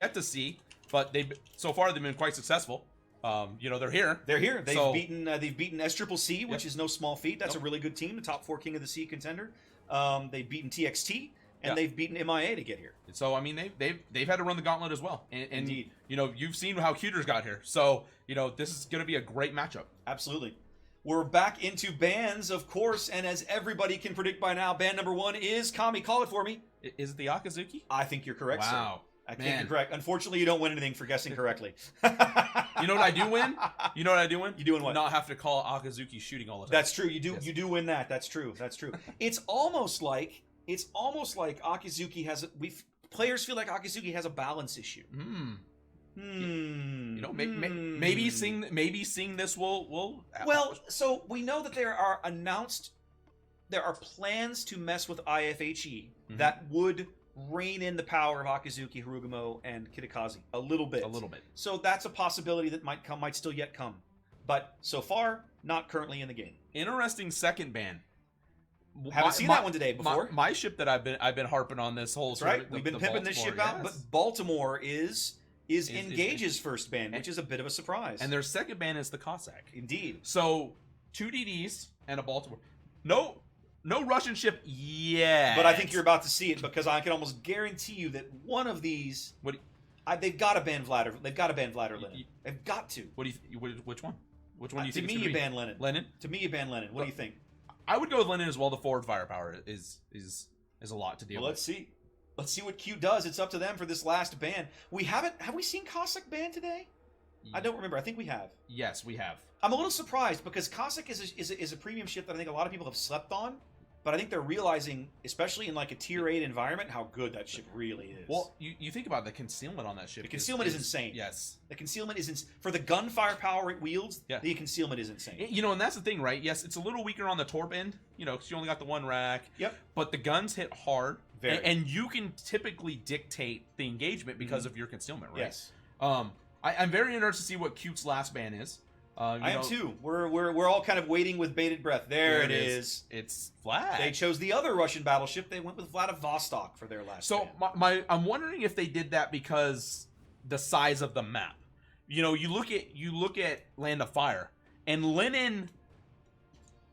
yet to see, but so far they've been quite successful. They're here. They're here. They've beaten SCCC, which is no small feat. That's a really good team, the top 4 King of the Sea contender. They've beaten TXT, and they've beaten MIA to get here. So I mean, they've had to run the gauntlet as well. And Indeed. You've seen how Cuter's got here. So this is going to be a great matchup. Absolutely. We're back into bans, of course, and as everybody can predict by now, ban number 1 is Kami. Call it for me. Is it the Akazuki? I think you're correct, wow. Sir. I think you're correct. Unfortunately, you don't win anything for guessing correctly. You know what I do win? You doing what? Not have to call Akazuki shooting all the time. That's true. You do. Yes. You do win that. That's true. It's almost like Akazuki has. Players feel like Akazuki has a balance issue. Maybe seeing this will. Well, so we know that there are plans to mess with IFHE that would rein in the power of Akazuki, Harugumo, and Kitakazi a little bit. So that's a possibility that might still yet come. But so far, not currently in the game. Interesting second ban. Haven't seen that one today before. My ship that I've been harping on this whole. That's right. We've been pimping this ship out, but Baltimore is NGAGE's first ban, which is a bit of a surprise. And their second ban is the Cossack. Indeed. So 2 DDs and a Baltimore. No Russian ship yet. But I think you're about to see it because I can almost guarantee you that one of these. They've got to ban Vladar. They've got to ban Vladar Lenin. They've got to. Which one? Which one do you think? To me, you ban Lenin. Lenin. To me, you ban Lenin. What do you think? I would go with Lenin as well. The forward firepower is a lot to deal with. Let's see. Let's see what Q does. It's up to them for this last ban. Have we seen Cossack ban today? I don't remember. I think we have. Yes, we have. I'm a little surprised because Cossack is a premium ship that I think a lot of people have slept on. But I think they're realizing, especially in like a tier 8 environment, how good that ship really is. Well, you think about the concealment on that ship. The concealment is insane. Yes. The concealment is for the gunfire power it wields. Yeah. The concealment is insane. And that's the thing, right? Yes, it's a little weaker on the torp end, because you only got the 1 rack. Yep. But the guns hit hard. Very. And you can typically dictate the engagement because of your concealment, right? Yes. I'm very interested to see what Cute's last ban is. I am too. We're all kind of waiting with bated breath. There it is. It's Vlad. They chose the other Russian battleship. They went with Vladivostok for their last. So I'm wondering if they did that because the size of the map. You look at Land of Fire and Lenin.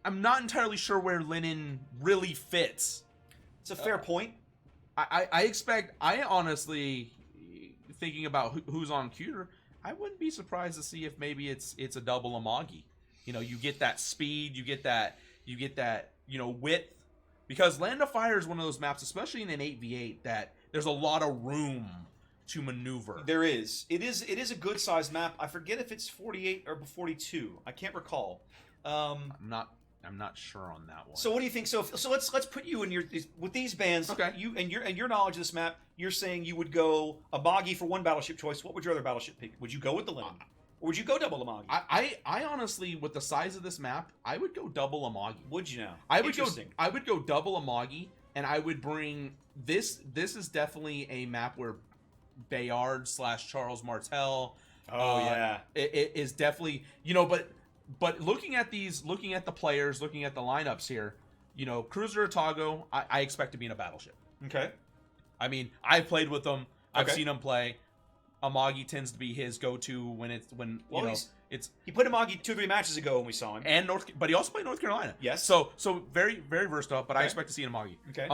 I'm not entirely sure where Lenin really fits. It's a fair point. I honestly, thinking about who's on Cuter, I wouldn't be surprised to see if maybe it's a double Amagi. You get that speed, you get that width, because Land of Fire is one of those maps, especially in an 8v8, that there's a lot of room to maneuver. There is. It is a good sized map. I forget if it's 48 or 42. I can't recall. I'm not sure on that one. So what do you think? So let's put you in with these bans. Okay. You and your knowledge of this map, you're saying you would go Amagi for one battleship choice. What would your other battleship pick? Would you go with the Lenin? Or would you go double Amagi? I honestly, with the size of this map, I would go double Amagi. Would you now? I would go double Amagi, and I would bring this. This is definitely a map where Bayard / Charles Martel. It is definitely But looking at the players, looking at the lineups here, Cruiser Otago, I expect to be in a battleship. Okay. I mean, I've played with them. I've seen him play. Amagi tends to be his go-to when he put Amagi 2-3 matches ago when we saw him. But he also played North Carolina. Yes. So very, very versatile, but I expect to see an Amagi. Okay.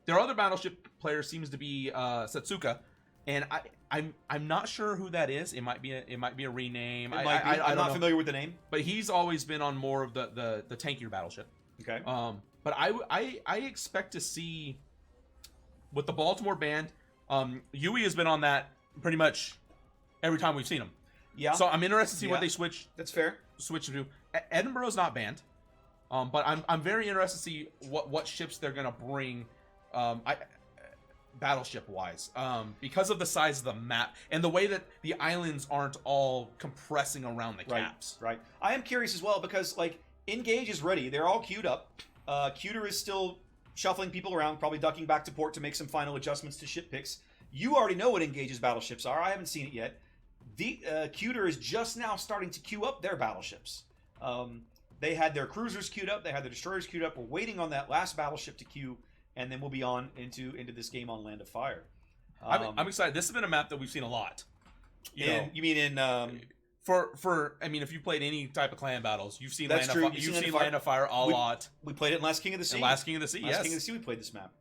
Their other battleship player seems to be Setsuka, and I'm not sure who that is. It might be a rename. I'm not familiar with the name, but he's always been on more of the tankier battleship. Okay. But I expect to see with the Baltimore band. Yui has been on that pretty much every time we've seen him. Yeah. So I'm interested to see what they switch. That's fair. Switch to. Edinburgh's not banned. But I'm very interested to see what ships they're gonna bring. Battleship wise, because of the size of the map and the way that the islands aren't all compressing around the caps. Right. I am curious as well because NGAGE is ready. They're all queued up. Cuter is still shuffling people around, probably ducking back to port to make some final adjustments to ship picks. You already know what NGAGE's battleships are. I haven't seen it yet. The Cuter is just now starting to queue up their battleships. They had their cruisers queued up. They had their destroyers queued up. We're waiting on that last battleship to queue. And then we'll be on into this game on Land of Fire. I'm excited. This has been a map that we've seen a lot. You mean in I mean, if you played any type of clan battles, you've seen That's Land true. of You've seen Land of Fire a lot. we played it in Last King of the Sea. In Last King of the Sea, Last King of the Sea, we played this map.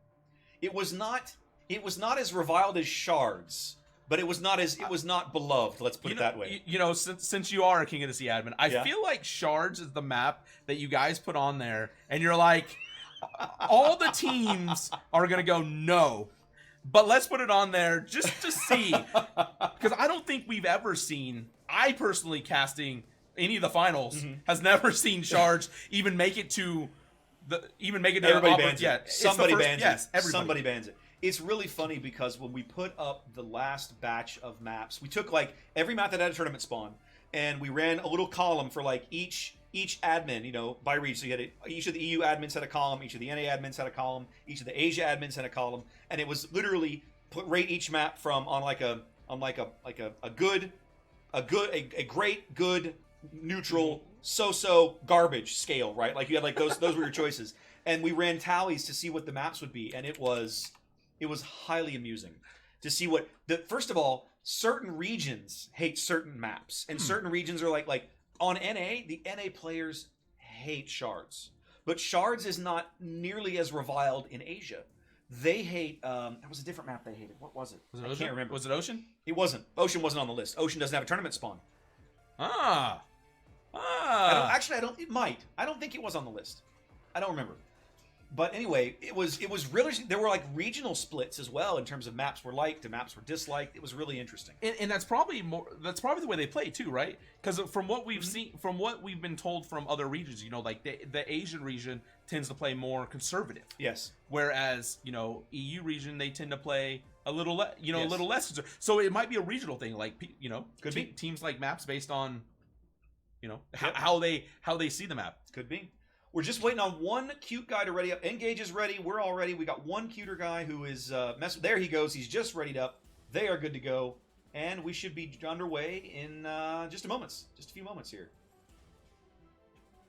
It was not as reviled as Shards, but it was not beloved. Let's put it that way. Since you are a King of the Sea admin, I feel like Shards is the map that you guys put on there, and you're like, all the teams are gonna go no. But let's put it on there just to see, because I don't think we've ever seen. I personally, casting any of the finals, has never seen Shards even make it to Everybody bans it. Somebody bans it. Yes, everybody. Somebody bans it. It's really funny because when we put up the last batch of maps, we took like every map that had a tournament spawn, and we ran a little column for like each admin, by region. So you had each of the EU admins had a column, each of the NA admins had a column, each of the Asia admins had a column, and it was literally rate each map from on a great, good, neutral, so garbage scale, right? Like you had like those were your choices, and we ran tallies to see what the maps would be, and it was highly amusing to see first of all, certain regions hate certain maps, and certain regions are like on NA, the NA players hate Shards. But Shards is not nearly as reviled in Asia. They hate, that was a different map they hated. What was it? Was it Ocean? I can't remember. Was it Ocean? It wasn't. Ocean wasn't on the list. Ocean doesn't have a tournament spawn. It might. I don't think it was on the list. I don't remember. But anyway, it was really, there were like regional splits as well in terms of maps were liked and maps were disliked. It was really interesting. And that's probably the way they play too, right? Because from what we've seen, from what we've been told from other regions, like the Asian region tends to play more conservative. Yes. Whereas, EU region, they tend to play a little a little less conservative. So it might be a regional thing, like could be teams like maps based on how they see the map. Could be. We're just waiting on one cute guy to ready up. NGAGE is ready. We're all ready. We got one cuter guy who is there he goes. He's just readied up. They are good to go. And we should be underway in just a few moments here.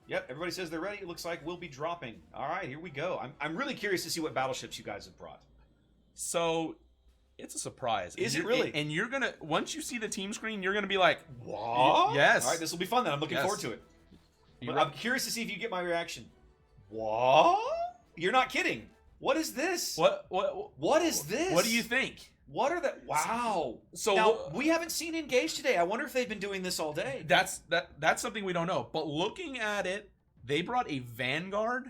Yep, everybody says they're ready. It looks like we'll be dropping. All right, here we go. I'm really curious to see what battleships you guys have brought. So, it's a surprise. Is it really? And you're going to, once you see the team screen, you're going to be like, what? Yes. All right, this will be fun then. I'm looking forward to it. But I'm curious to see if you get my reaction. What? You're not kidding. What is this? What is this? What do you think? What are the... Wow. So now, we haven't seen NGAGE today. I wonder if they've been doing this all day. That's something we don't know. But looking at it, they brought a Vanguard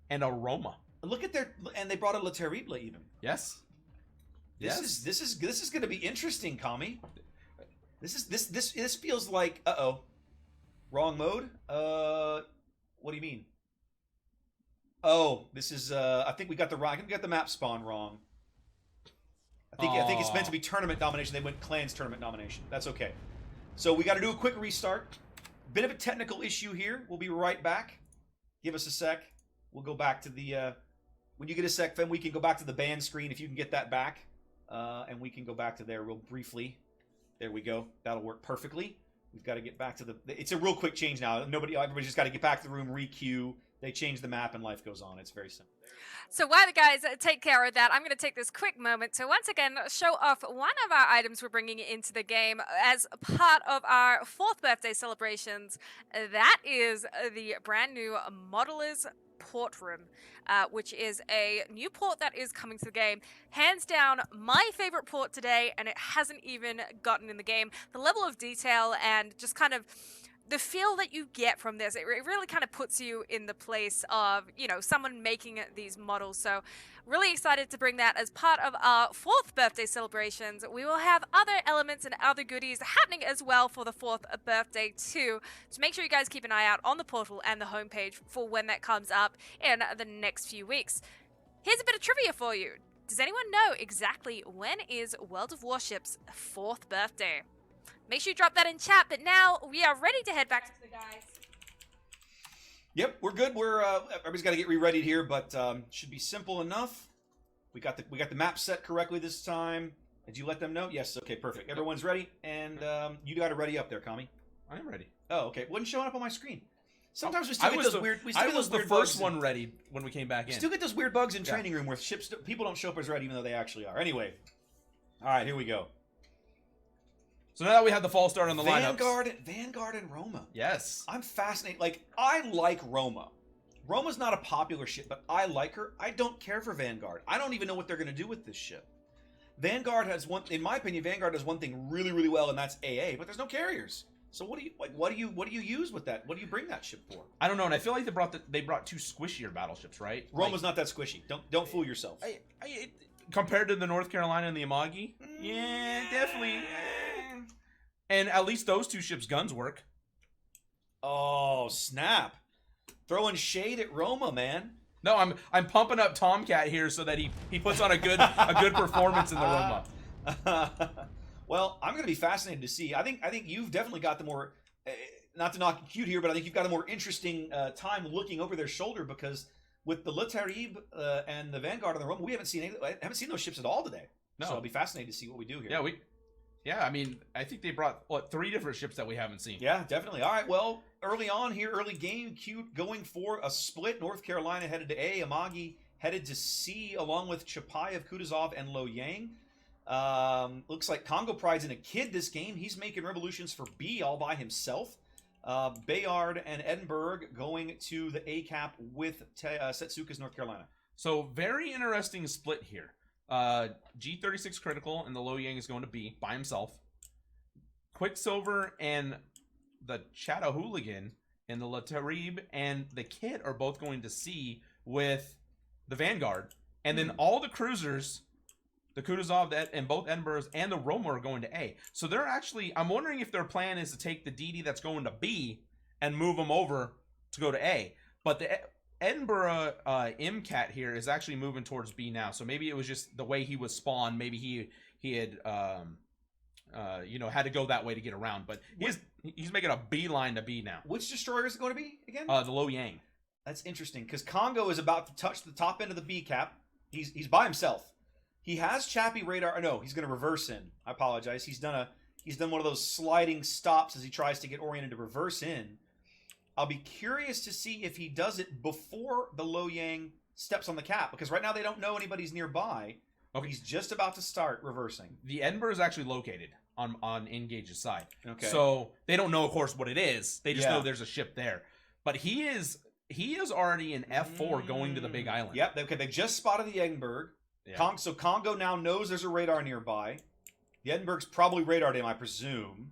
and a Roma. Look at and they brought a La Terrible even. Yes. This is going to be interesting, Kami. This feels like wrong mode. What do you mean? Oh, this is I think we got the map spawn wrong. I think it's meant to be tournament domination. They went clans tournament domination. That's okay. So we got to do a quick restart. Bit of a technical issue here. We'll be right back. Give us a sec. We'll go back to the when you get a sec, then we can go back to the band screen if you can get that back. And we can go back to there real briefly. There we go. That'll work perfectly. We've got to get back to it's a real quick change now. Everybody's just got to get back to the room, re-queue. They change the map and life goes on. It's very simple. So while the guys take care of that, I'm going to take this quick moment to once again show off one of our items we're bringing into the game as part of our 4th birthday celebrations. That is the brand new Modeler's Port Room, which is a new port that is coming to the game. Hands down, my favorite port today, and it hasn't even gotten in the game. The level of detail and just kind of the feel that you get from this, it really kind of puts you in the place of, someone making these models. So really excited to bring that as part of our 4th birthday celebrations. We will have other elements and other goodies happening as well for the 4th birthday too. So make sure you guys keep an eye out on the portal and the homepage for when that comes up in the next few weeks. Here's a bit of trivia for you. Does anyone know exactly when is World of Warships' 4th birthday? Make sure you drop that in chat, but now we are ready to head back to the guys. Yep, we're good. Everybody's got to get re-readied here, but should be simple enough. We got the map set correctly this time. Did you let them know? Yes. Okay, perfect. Everyone's ready, and you got to ready up there, Kami. I am ready. Oh, okay. Wasn't showing up on my screen. Sometimes we still get those weird. I was the first one ready when we came back in. Still get those weird bugs in training room where people don't show up as ready even though they actually are. Anyway. All right, here we go. So now that we have the false start on the lineups. Vanguard and Roma. Yes. I'm fascinated. Like, I like Roma. Roma's not a popular ship, but I like her. I don't care for Vanguard. I don't even know what they're going to do with this ship. Vanguard has one, in my opinion, Vanguard does one thing really, really well, and that's AA. But there's no carriers. So what do you use with that? What do you bring that ship for? I don't know, and I feel like they brought two squishier battleships, right? Roma's not that squishy. Don't fool yourself. Compared to the North Carolina and the Amagi, yeah, definitely. And at least those two ships' guns work. Oh snap! Throwing shade at Roma, man. No, I'm pumping up Tomcat here so that he puts on a good performance in the Roma. Well, I'm going to be fascinated to see. I think you've definitely got the more, not to knock cute here, but I think you've got a more interesting time looking over their shoulder, because with the Le Terrible and the Vanguard and the Roma, we haven't seen those ships at all today. No. So I'll be fascinated to see what we do here. Yeah, I mean, I think they brought 3 different ships that we haven't seen. Yeah, definitely. All right, well, early on here, early game, Cute going for a split. North Carolina headed to A, Amagi headed to C, along with Chapayev, Kutuzov, and Lo Yang. Looks like Congo Pride's in a kid this game. He's making revolutions for B all by himself. Bayard and Edinburgh going to the A cap with Setsuka's North Carolina. So very interesting split here. G36 critical and the Lo Yang is going to B by himself. Quicksilver and the Chattahooligan and the La Terrible and the Kid are both going to C with the Vanguard. And then all the cruisers, the Kutuzov and both Edinburghs and the Roma are going to A. So they're actually, I'm wondering if their plan is to take the DD that's going to B and move them over to go to A. But the Edinburgh MCAT here is actually moving towards B now. So maybe it was just the way he was spawned. Maybe he had had to go that way to get around. But he's making a beeline to B now. Which destroyer is it going to be again? The Lo Yang. That's interesting, because Congo is about to touch the top end of the B cap. He's by himself. He has Chappie radar. No, he's going to reverse in. I apologize. He's done one of those sliding stops as he tries to get oriented to reverse in. I'll be curious to see if he does it before the Lo Yang steps on the cap, because right now they don't know anybody's nearby. Okay. He's just about to start reversing. The Edinburgh is actually located on NGAGE's side. Okay. So they don't know, of course, what it is. They just Yeah. know there's a ship there. But he is already in F4 going to the Big Island. Yep. Okay. They just spotted the Edinburgh. Yeah. So Congo now knows there's a radar nearby. The Edinburgh's probably radared him, I presume.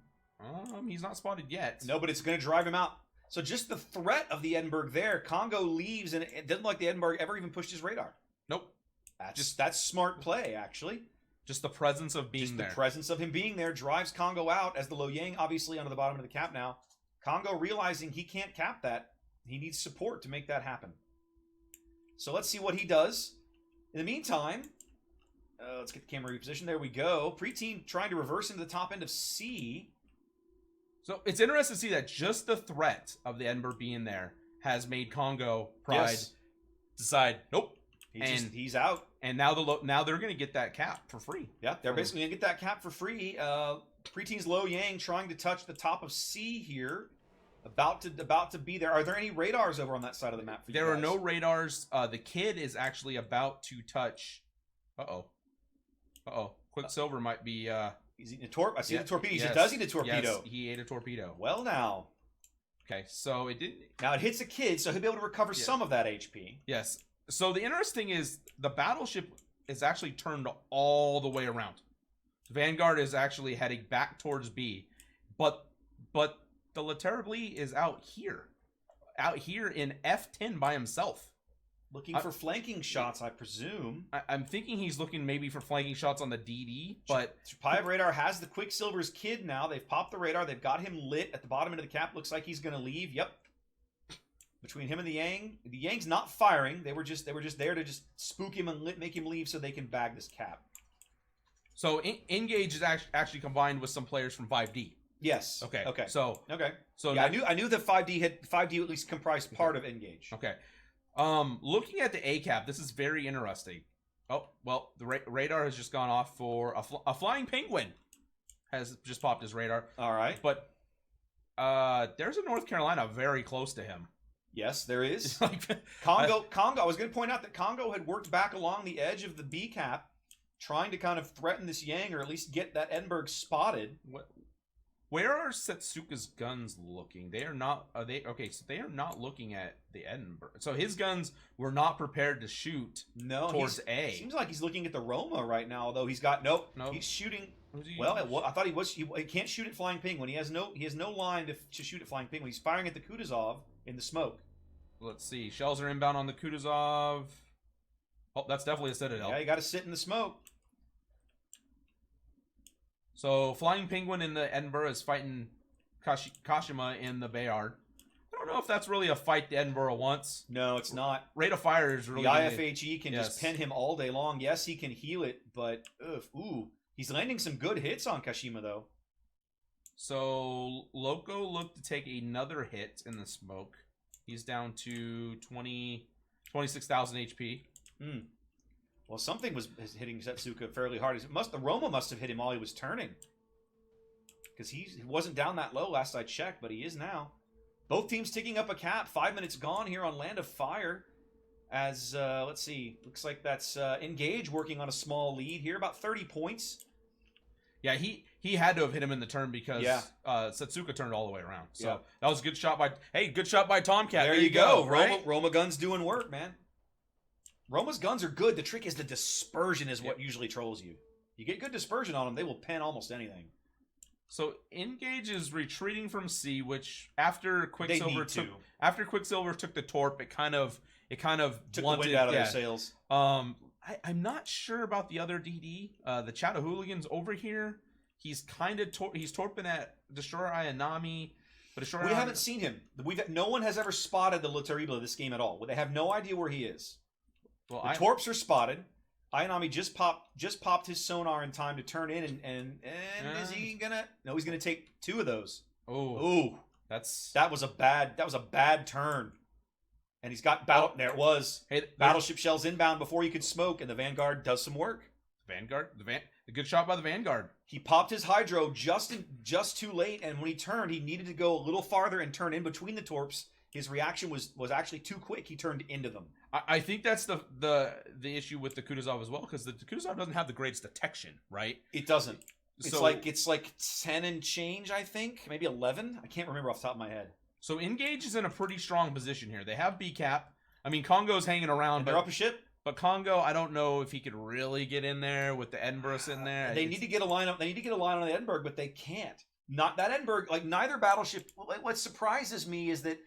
He's not spotted yet. No, but it's going to drive him out. So just the threat of the Edinburgh there, Congo leaves, and it doesn't look like the Edinburgh ever even pushed his radar. Nope. That's smart play, actually. Just the presence of being there. The presence of him being there drives Congo out, as the Lo Yang obviously onto the bottom of the cap now. Congo realizing he can't cap that. He needs support to make that happen. So let's see what he does. In the meantime, let's get the camera repositioned. There we go. Preteen trying to reverse into the top end of C. So it's interesting to see that just the threat of the Edinburgh being there has made Congo Pride decide, nope. He's out. And now they're going to get that cap for free. Yeah, they're basically going to get that cap for free. Preteen's Lo Yang trying to touch the top of C here. About to be there. Are there any radars over on that side of the map for you There are guys? no radars. The Kid is actually about to touch. Quicksilver might be. He's eating a torpedo. I see the torpedo. Yes, He does eat a torpedo. Yes, he ate a torpedo. Well, now. Okay, so it didn't. Now it hits a Kid, so he'll be able to recover some of that HP. Yes. So the interesting is the battleship is actually turned all the way around. Vanguard is actually heading back towards B, but the La Terrible is out here in F10 by himself. Looking for flanking shots, I presume. I'm thinking he's looking maybe for flanking shots on the DD, but Chapayev radar has the Quicksilver's Kid now. They've popped the radar. They've got him lit at the bottom end of the cap. Looks like he's going to leave. Yep. Between him and the Yang. The Yang's not firing. They were just there to just spook him and make him leave so they can bag this cap. So NGAGE is actually combined with some players from 5D. Yes. Okay. So yeah, I knew that 5D at least comprised part of NGAGE. Okay. Looking at the A cap, this is very interesting. Oh, well, the radar has just gone off for a flying penguin. Has just popped his radar. All right. But there's a North Carolina very close to him. Yes, there is. Congo. I was going to point out that Congo had worked back along the edge of the B cap trying to kind of threaten this Yang or at least get that Edinburgh spotted. Where are Setsuka's guns looking? They are not. Are they okay? So they are not looking at the Edinburgh. So his guns were not prepared to shoot. No, towards A. Seems like he's looking at the Roma right now. Although he's got nope. He's shooting. Well, I thought he was. He can't shoot at Flying Penguin. He has no line to shoot at Flying Penguin. He's firing at the Kutuzov in the smoke. Let's see. Shells are inbound on the Kutuzov. Oh, that's definitely a Citadel. Yeah, you got to sit in the smoke. So Flying Penguin in the Edinburgh is fighting Kashima in the Bayard. I don't know if that's really a fight the Edinburgh wants. No, it's not. Rate of fire is really the IFHE can just pin him all day long. Yes, he can heal it, but he's landing some good hits on Kashima though. So Loco looked to take another hit in the smoke. He's down to 26,000 HP. Well, something was hitting Setsuka fairly hard. The Roma must have hit him while he was turning. Because he wasn't down that low last I checked, but he is now. Both teams ticking up a cap. 5 minutes gone here on Land of Fire. As, let's see, looks like that's NGAGE working on a small lead here. About 30 points. Yeah, he had to have hit him in the turn because Setsuka turned all the way around. So that was a good shot by... Hey, good shot by Tomcat. There you go. Right? Roma guns doing work, man. Roma's guns are good. The trick is the dispersion is what usually trolls you. You get good dispersion on them, they will pen almost anything. So NGAGE is retreating from C, which after Quicksilver took the torp, it kind of took blunted, the wind out of their sails. I'm not sure about the other DD. The Chattahooligans over here. He's kind of he's torping at Destroyer Ayanami, but Destroyer we haven't seen him. No one has ever spotted the Terrible this game at all. They have no idea where he is. Well, the torps are spotted. Ayanami just popped his sonar in time to turn in, and is he gonna? No, he's gonna take 2 of those. Oh, that was a bad turn. And he's got battle. There it was. Hey, battleship shells inbound before you could smoke, and the Vanguard does some work. The good shot by the Vanguard. He popped his hydro just too late, and when he turned, he needed to go a little farther and turn in between the torps. His reaction was actually too quick. He turned into them. I think that's the issue with the Kutuzov as well, because the Kutuzov doesn't have the greatest detection, right? It doesn't. It's like 10 and change, I think, maybe 11. I can't remember off the top of my head. So NGAGE is in a pretty strong position here. They have B cap. I mean, Congo's hanging around, they're up a ship. But Congo, I don't know if he could really get in there with the Edinburgh sitting there. They need to get a line up. They need to get a line on the Edinburgh, but they can't. Not that Edinburgh. Like neither battleship. What surprises me is that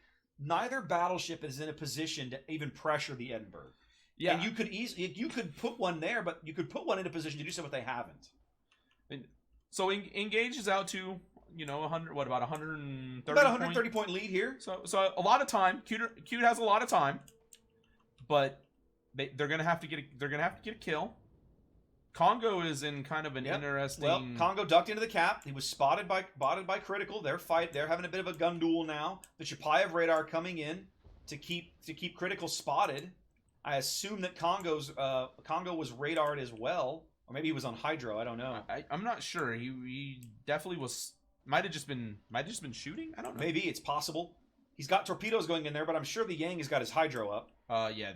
neither battleship is in a position to even pressure the Edinburgh. Yeah, and you could put one there, but you could put one in a position to do so, but they haven't. So NGAGE is out to 100. What about 130? About 130 point lead here. So a lot of time. Cute has a lot of time, but they're gonna have to get a kill. Congo is in kind of an interesting. Well, Congo ducked into the cap. He was spotted by Critical. They're having a bit of a gun duel now. The Chapayev radar coming in to keep Critical spotted. I assume that Congo was radared as well, or maybe he was on hydro. I don't know. I'm not sure. He definitely was. Might have just been shooting. I don't know. Maybe it's possible. He's got torpedoes going in there, but I'm sure the Yang has got his hydro up. Yeah,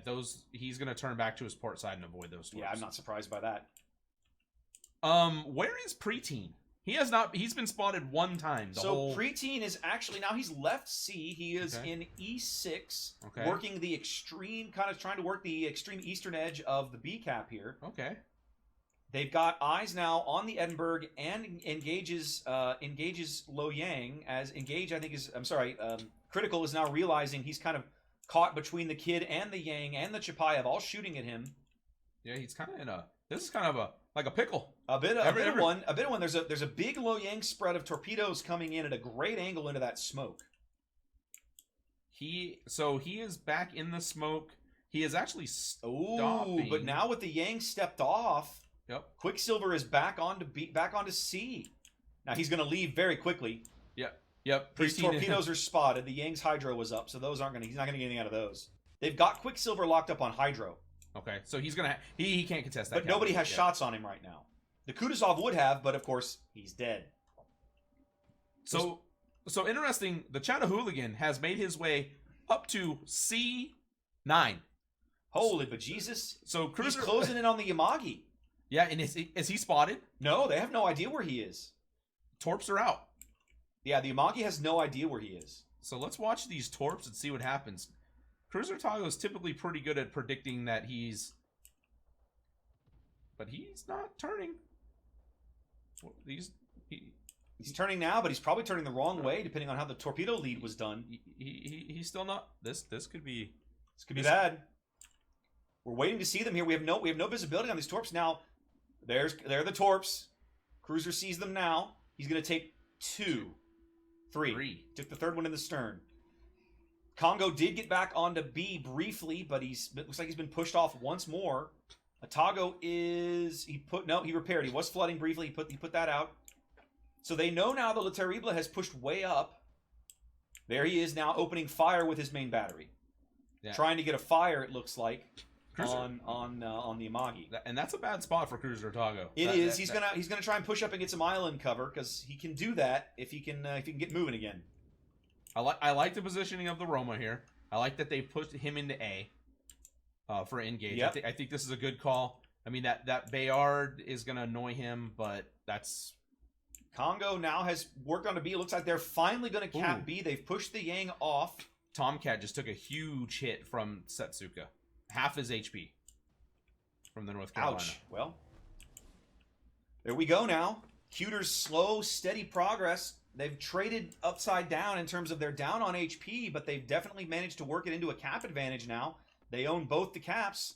he's gonna turn back to his port side and avoid those storms. Yeah, I'm not surprised by that. Where is Preteen? He has not. He's been spotted one time. Preteen is actually now he's left C. He is in E6, working the extreme, trying to work the extreme eastern edge of the B cap here. Okay. They've got eyes now on the Edinburgh and engages Lo Yang as NGAGE. I think is Critical is now realizing he's kind of caught between the Kid and the Yang and the Chapayev, all shooting at him. Yeah, he's kind of in a. This is kind of like a pickle. A bit of one. There's a big Lo Yang spread of torpedoes coming in at a great angle into that smoke. He is back in the smoke. He is actually stopping. But now with the Yang stepped off, Quicksilver is back onto C. Now he's going to leave very quickly. Yep. These torpedoes are spotted. The Yang's hydro was up, so those aren't he's not going to get anything out of those. They've got Quicksilver locked up on hydro. Okay, so he's gonna he can't contest that. But nobody has shots on him right now. The Kutuzov would have, but of course he's dead. So interesting. The Chattahooligan has made his way up to C9. Holy bejesus! So he's closing in on the Yamagi. Yeah, and is he spotted? No, they have no idea where he is. Torps are out. Yeah, the Amagi has no idea where he is. So let's watch these torps and see what happens. Cruiser Tago is typically pretty good at predicting that but he's not turning. He's turning now, but he's probably turning the wrong way, depending on how the torpedo lead was done. He's still not. This could be. This could be bad. We're waiting to see them here. We have no visibility on these torps now. There the torps. Cruiser sees them now. He's going to take 2, 3. Took the third one in the stern. Congo did get back onto B briefly, but it looks like he's been pushed off once more. Atago he repaired. He was flooding briefly. He put that out. So they know now that La Terrible has pushed way up. There he is now opening fire with his main battery. Yeah. Trying to get a fire, it looks like, on the Amagi. And that's a bad spot for Cruiser Tago. He's gonna try and push up and get some island cover because he can do that if he can get moving again. I like the positioning of the Roma here. I like that they put him into A for NGAGE. Yep. I think this is a good call. I mean, that Bayard is going to annoy him, but that's... Congo now has worked on a B. It looks like they're finally going to cap B. They've pushed the Yang off. Tomcat just took a huge hit from Setsuka. Half his HP from the North Carolina. Ouch. Well, there we go now. Cuter's slow, steady progress. They've traded upside down in terms of they're down on HP, but they've definitely managed to work it into a cap advantage now. They own both the caps.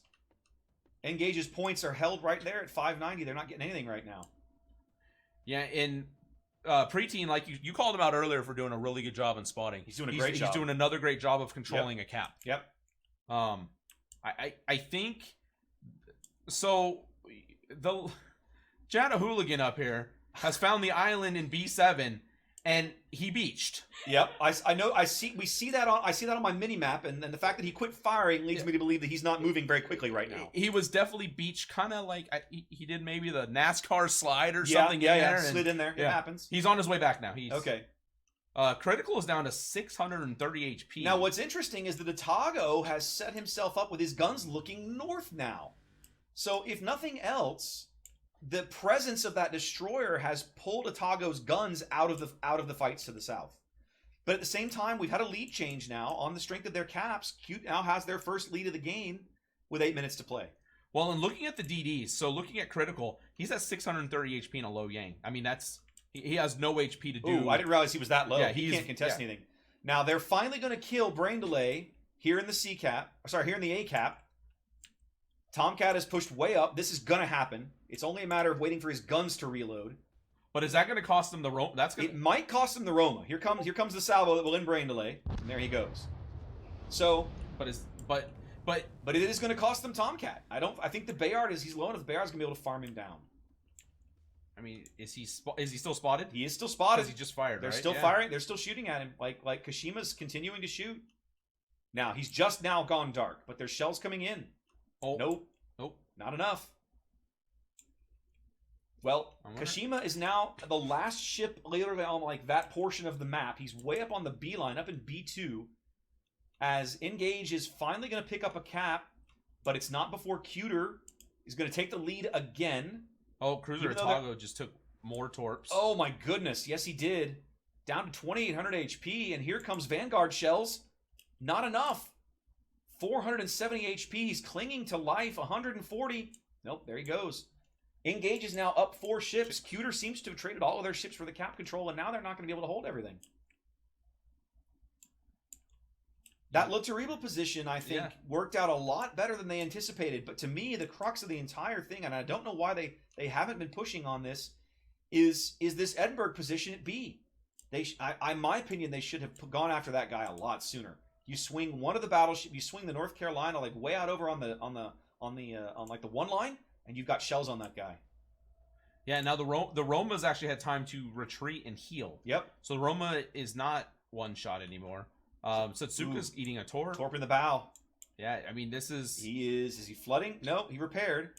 NGAGE's points are held right there at 590. They're not getting anything right now. Yeah, in Preteen, like you called him out earlier for doing a really good job in spotting. He's doing a great job. He's doing another great job of controlling a cap. Yep. I think so. The Jada Hooligan up here has found the island in B7, and he beached. Yep, I know. I see that on my mini map, and the fact that he quit firing leads me to believe that he's not moving very quickly right now. He was definitely beached, kind of like he did maybe the NASCAR slide or something. Yeah, slid in there. It happens. He's on his way back now. He's okay. Critical is down to 630 HP. Now, what's interesting is that Atago has set himself up with his guns looking north now. So, if nothing else, the presence of that destroyer has pulled Atago's guns out of the fights to the south. But at the same time, we've had a lead change now on the strength of their caps. Cute now has their first lead of the game with 8 minutes to play. Well, and looking at the DDs, so looking at Critical, he's at 630 HP in a low Yang. I mean, he has no HP to do. Ooh, I didn't realize he was that low. Yeah, he can't contest anything. Now, they're finally going to kill Brain Delay here in the here in the A cap. Tomcat is pushed way up. This is going to happen. It's only a matter of waiting for his guns to reload. But is that going to cost them the Roma? It might cost them the Roma. Here comes the salvo that will end Brain Delay, and there he goes. So, but it is going to cost them Tomcat. I think the Bayard he's low enough. The Bayard's going to be able to farm him down. I mean, is he still spotted? He is still spotted. Because he just fired. They're still firing. They're still shooting at him. Like Kashima's continuing to shoot. Now he's just now gone dark, but there's shells coming in. Oh nope, not enough. Well, Kashima is now the last ship literally on like that portion of the map. He's way up on the B line, up in B2, as NGAGE is finally going to pick up a cap, but it's not before Cuter is going to take the lead again. Oh, Cruiser Atago just took more torps. Oh my goodness, yes he did. Down to 2,800 HP, and here comes Vanguard shells. Not enough. 470 HP. He's clinging to life. 140. Nope, there he goes. NGAGE is now up 4 ships. Cuter seems to have traded all of their ships for the cap control, and now they're not going to be able to hold everything. That La Terrible position, I think, worked out a lot better than they anticipated. But to me, the crux of the entire thing, and I don't know why they haven't been pushing on this, is this Edinburgh position at B. In my opinion, they should have gone after that guy a lot sooner. You swing one of the battleship, you swing the North Carolina like way out over on like the 1 line, and you've got shells on that guy. Yeah, now the Roma's actually had time to retreat and heal. Yep. So the Roma is not one shot anymore. Setsuka's eating a torp. Torp in the bow. Yeah, I mean this is. Is he flooding? No, he repaired.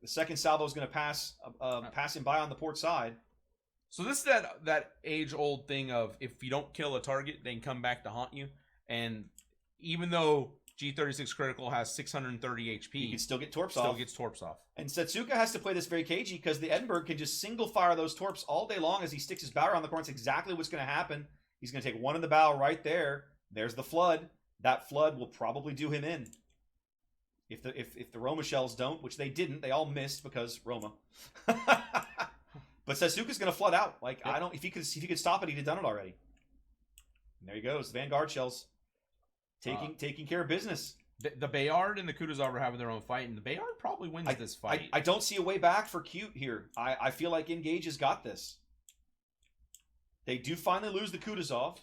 The second salvo is going to pass him by on the port side. So this is that age-old thing of if you don't kill a target, they can come back to haunt you. And even though G36 critical has 630 HP. He can still get torps Still off. gets torps off. And Setsuka has to play this very cagey because the Edinburgh can just single fire those torps all day long as he sticks his bow around the corner. It's exactly what's going to happen. He's going to take one in the bow right there. There's the flood. That flood will probably do him in. If the Roma shells don't, which they didn't, they all missed because Roma. But Setsuka's going to flood out. Like, yep. I don't. If he could stop it, he'd have done it already. And there he goes. Vanguard shells taking care of business. The Bayard and the Kutuzov are having their own fight, and the Bayard probably wins this fight. I don't see a way back for Cute here. I feel like NGAGE has got this. They do finally lose the Kutuzov.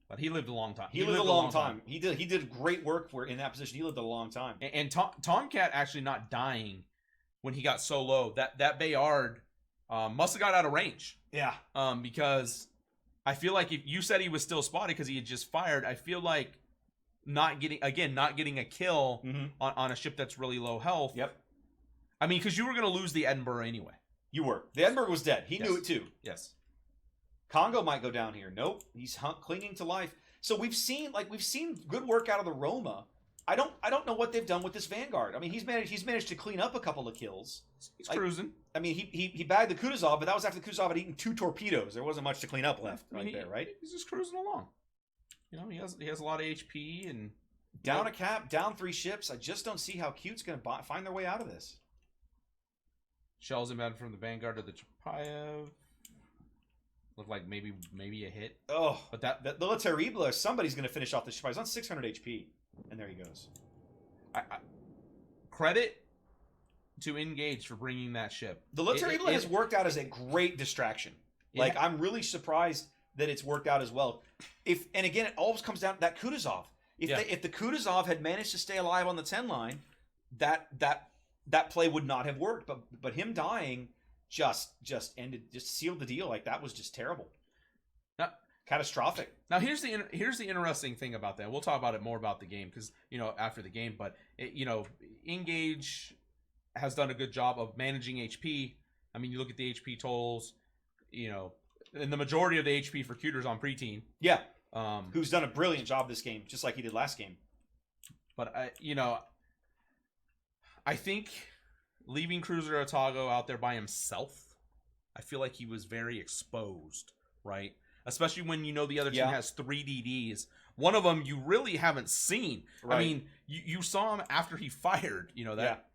But he lived a long time. He lived a long time. He did great work in that position. He lived a long time. And Tomcat actually not dying when he got so low. That Bayard must have got out of range. Yeah. Because I feel like if you said he was still spotted because he had just fired, I feel like not getting a kill on a ship that's really low health. Yep. I mean, because you were going to lose the Edinburgh anyway. You were. The Edinburgh was dead. He knew it too. Yes. Congo might go down here. Nope. He's clinging to life. So we've seen good work out of the Roma. I don't know what they've done with this Vanguard. I mean, he's managed to clean up a couple of kills. He's cruising. I mean, he bagged the Kutuzov, but that was after the Kutuzov had eaten 2 torpedoes. There wasn't much to clean up left there, right? He's just cruising along. You know, he has a lot of HP and down a cap, down 3 ships. I just don't see how Cute's going to find their way out of this. Shells inbound from the Vanguard to the Chapayev. Looked like maybe a hit. Oh, but that the La Terrible, somebody's going to finish off the ship. He's on 600 HP, and there he goes. Credit to NGAGE for bringing that ship. The La Terrible has worked out as a great distraction. Like, I'm really surprised that it's worked out as well. And again, it always comes down to that Kutuzov. If the Kutuzov had managed to stay alive on the 10 line, that play would not have worked. But him dying just sealed the deal. Like, that was just terrible. Catastrophic. Now here's the interesting thing about that. We'll talk about it more about the game because after the game, but NGAGE has done a good job of managing HP. I mean, you look at the HP totals, and the majority of the HP for Cuter's on preteen. Yeah. Who's done a brilliant job this game, just like he did last game. But I think leaving Cruiser Otago out there by himself, I feel like he was very exposed, right? Especially when the other team has 3 DDs. One of them you really haven't seen. Right. I mean, you saw him after he fired. That.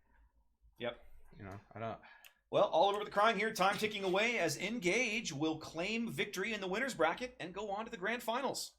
Yeah. Yep. I don't. Well, all over the crying here. Time ticking away as NGAGE will claim victory in the winners bracket and go on to the grand finals.